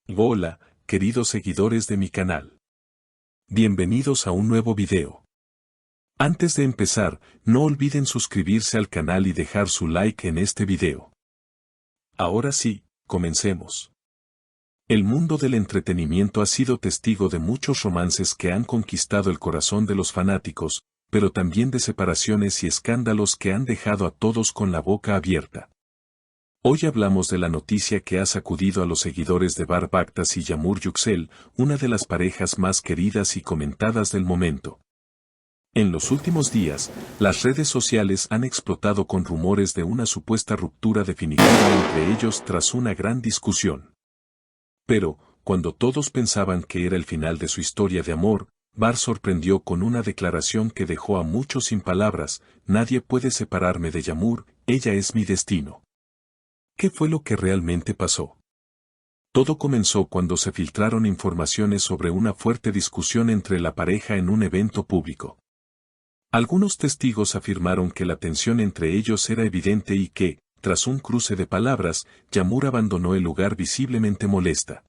Hola, queridos seguidores de mi canal. Bienvenidos a un nuevo video. Antes de empezar, no olviden suscribirse al canal y dejar su like en este video. Ahora sí, comencemos. El mundo del entretenimiento ha sido testigo de muchos romances que han conquistado el corazón de los fanáticos, pero también de separaciones y escándalos que han dejado a todos con la boca abierta. Hoy hablamos de la noticia que ha sacudido a los seguidores de Bar Baktas y Yağmur Yüksel, una de las parejas más queridas y comentadas del momento. En los últimos días, las redes sociales han explotado con rumores de una supuesta ruptura definitiva entre ellos tras una gran discusión. Pero, cuando todos pensaban que era el final de su historia de amor, Bar sorprendió con una declaración que dejó a muchos sin palabras: nadie puede separarme de Yağmur, ella es mi destino. ¿Qué fue lo que realmente pasó? Todo comenzó cuando se filtraron informaciones sobre una fuerte discusión entre la pareja en un evento público. Algunos testigos afirmaron que la tensión entre ellos era evidente y que, tras un cruce de palabras, Yağmur abandonó el lugar visiblemente molesta.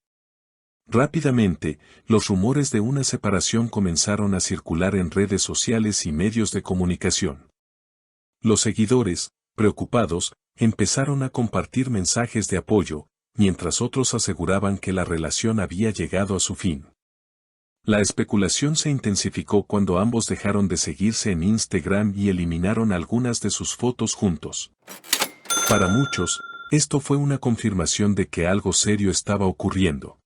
Rápidamente, los rumores de una separación comenzaron a circular en redes sociales y medios de comunicación. Los seguidores, preocupados, empezaron a compartir mensajes de apoyo, mientras otros aseguraban que la relación había llegado a su fin. La especulación se intensificó cuando ambos dejaron de seguirse en Instagram y eliminaron algunas de sus fotos juntos. Para muchos, esto fue una confirmación de que algo serio estaba ocurriendo.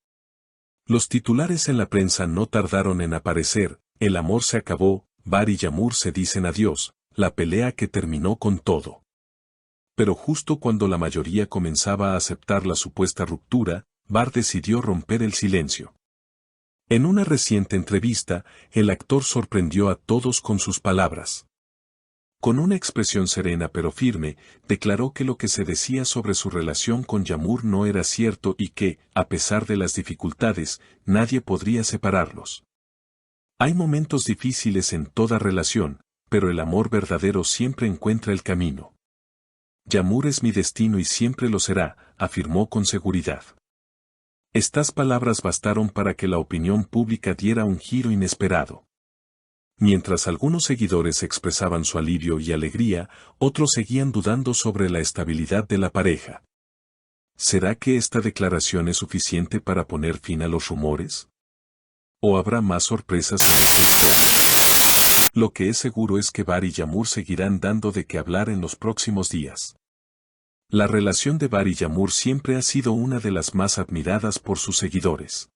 Los titulares en la prensa no tardaron en aparecer: el amor se acabó, Bar y Yağmur se dicen adiós, la pelea que terminó con todo. Pero justo cuando la mayoría comenzaba a aceptar la supuesta ruptura, Bar decidió romper el silencio. En una reciente entrevista, el actor sorprendió a todos con sus palabras. Con una expresión serena pero firme, declaró que lo que se decía sobre su relación con Yağmur no era cierto y que, a pesar de las dificultades, nadie podría separarlos. Hay momentos difíciles en toda relación, pero el amor verdadero siempre encuentra el camino. Yağmur es mi destino y siempre lo será, afirmó con seguridad. Estas palabras bastaron para que la opinión pública diera un giro inesperado. Mientras algunos seguidores expresaban su alivio y alegría, otros seguían dudando sobre la estabilidad de la pareja. ¿Será que esta declaración es suficiente para poner fin a los rumores? ¿O habrá más sorpresas en esta historia? Lo que es seguro es que Bar y Yağmur seguirán dando de qué hablar en los próximos días. La relación de Bar y Yağmur siempre ha sido una de las más admiradas por sus seguidores.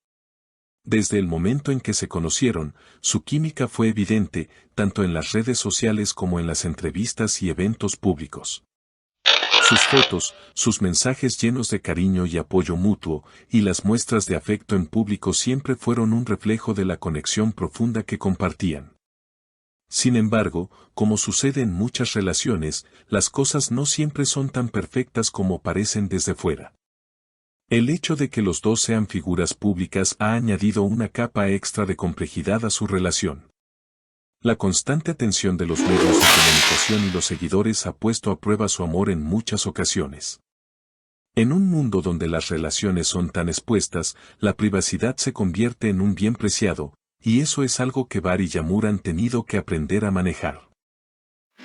Desde el momento en que se conocieron, su química fue evidente, tanto en las redes sociales como en las entrevistas y eventos públicos. Sus fotos, sus mensajes llenos de cariño y apoyo mutuo, y las muestras de afecto en público siempre fueron un reflejo de la conexión profunda que compartían. Sin embargo, como sucede en muchas relaciones, las cosas no siempre son tan perfectas como parecen desde fuera. El hecho de que los dos sean figuras públicas ha añadido una capa extra de complejidad a su relación. La constante atención de los medios de comunicación y los seguidores ha puesto a prueba su amor en muchas ocasiones. En un mundo donde las relaciones son tan expuestas, la privacidad se convierte en un bien preciado, y eso es algo que Bar y Yağmur han tenido que aprender a manejar.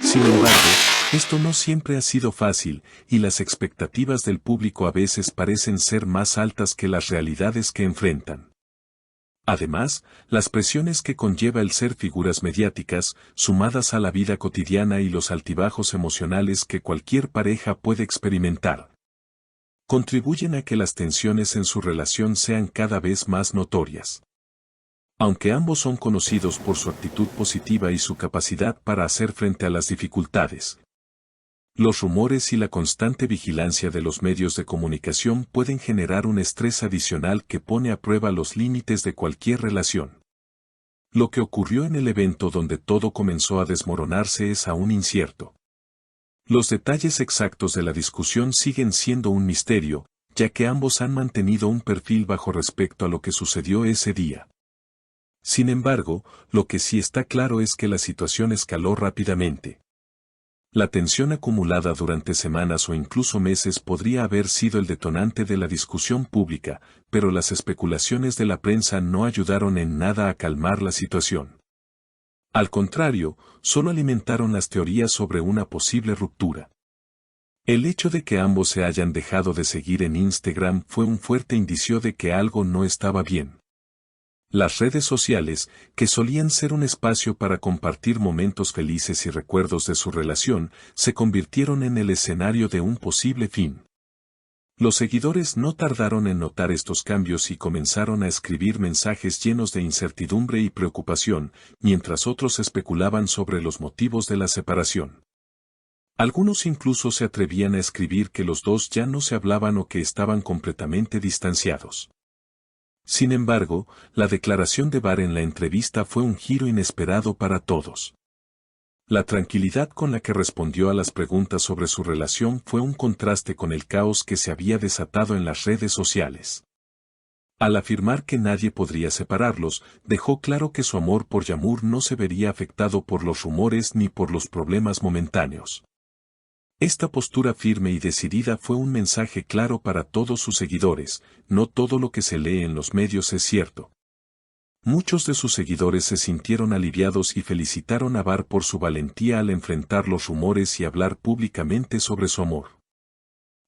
Sin embargo, esto no siempre ha sido fácil, y las expectativas del público a veces parecen ser más altas que las realidades que enfrentan. Además, las presiones que conlleva el ser figuras mediáticas, sumadas a la vida cotidiana y los altibajos emocionales que cualquier pareja puede experimentar, contribuyen a que las tensiones en su relación sean cada vez más notorias. Aunque ambos son conocidos por su actitud positiva y su capacidad para hacer frente a las dificultades, los rumores y la constante vigilancia de los medios de comunicación pueden generar un estrés adicional que pone a prueba los límites de cualquier relación. Lo que ocurrió en el evento donde todo comenzó a desmoronarse es aún incierto. Los detalles exactos de la discusión siguen siendo un misterio, ya que ambos han mantenido un perfil bajo respecto a lo que sucedió ese día. Sin embargo, lo que sí está claro es que la situación escaló rápidamente. La tensión acumulada durante semanas o incluso meses podría haber sido el detonante de la discusión pública, pero las especulaciones de la prensa no ayudaron en nada a calmar la situación. Al contrario, solo alimentaron las teorías sobre una posible ruptura. El hecho de que ambos se hayan dejado de seguir en Instagram fue un fuerte indicio de que algo no estaba bien. Las redes sociales, que solían ser un espacio para compartir momentos felices y recuerdos de su relación, se convirtieron en el escenario de un posible fin. Los seguidores no tardaron en notar estos cambios y comenzaron a escribir mensajes llenos de incertidumbre y preocupación, mientras otros especulaban sobre los motivos de la separación. Algunos incluso se atrevían a escribir que los dos ya no se hablaban o que estaban completamente distanciados. Sin embargo, la declaración de Barr en la entrevista fue un giro inesperado para todos. La tranquilidad con la que respondió a las preguntas sobre su relación fue un contraste con el caos que se había desatado en las redes sociales. Al afirmar que nadie podría separarlos, dejó claro que su amor por Yağmur no se vería afectado por los rumores ni por los problemas momentáneos. Esta postura firme y decidida fue un mensaje claro para todos sus seguidores: no todo lo que se lee en los medios es cierto. Muchos de sus seguidores se sintieron aliviados y felicitaron a Barr por su valentía al enfrentar los rumores y hablar públicamente sobre su amor.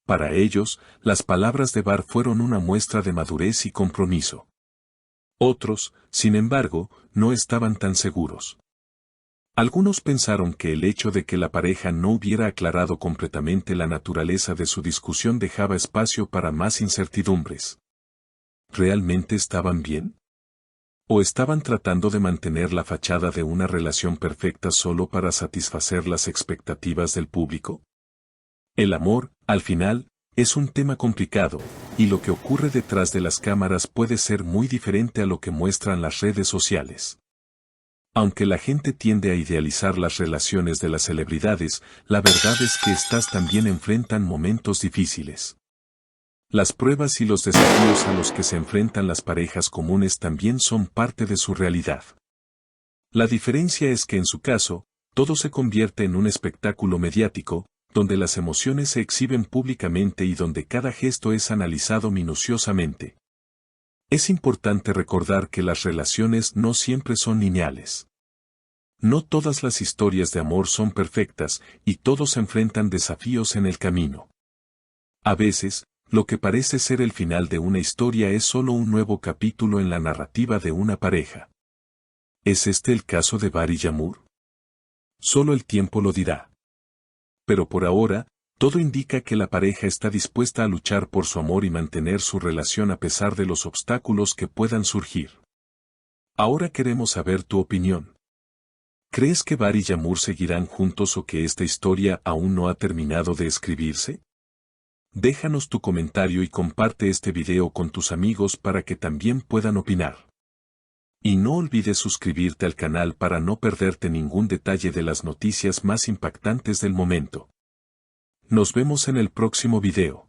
Para ellos, las palabras de Barr fueron una muestra de madurez y compromiso. Otros, sin embargo, no estaban tan seguros. Algunos pensaron que el hecho de que la pareja no hubiera aclarado completamente la naturaleza de su discusión dejaba espacio para más incertidumbres. ¿Realmente estaban bien? ¿O estaban tratando de mantener la fachada de una relación perfecta solo para satisfacer las expectativas del público? El amor, al final, es un tema complicado, y lo que ocurre detrás de las cámaras puede ser muy diferente a lo que muestran las redes sociales. Aunque la gente tiende a idealizar las relaciones de las celebridades, la verdad es que éstas también enfrentan momentos difíciles. Las pruebas y los desafíos a los que se enfrentan las parejas comunes también son parte de su realidad. La diferencia es que en su caso, todo se convierte en un espectáculo mediático, donde las emociones se exhiben públicamente y donde cada gesto es analizado minuciosamente. Es importante recordar que las relaciones no siempre son lineales. No todas las historias de amor son perfectas, y todos enfrentan desafíos en el camino. A veces, lo que parece ser el final de una historia es solo un nuevo capítulo en la narrativa de una pareja. ¿Es este el caso de Barr y Yağmur? Solo el tiempo lo dirá. Pero por ahora, todo indica que la pareja está dispuesta a luchar por su amor y mantener su relación a pesar de los obstáculos que puedan surgir. Ahora queremos saber tu opinión. ¿Crees que Barr y Yağmur seguirán juntos o que esta historia aún no ha terminado de escribirse? Déjanos tu comentario y comparte este video con tus amigos para que también puedan opinar. Y no olvides suscribirte al canal para no perderte ningún detalle de las noticias más impactantes del momento. Nos vemos en el próximo video.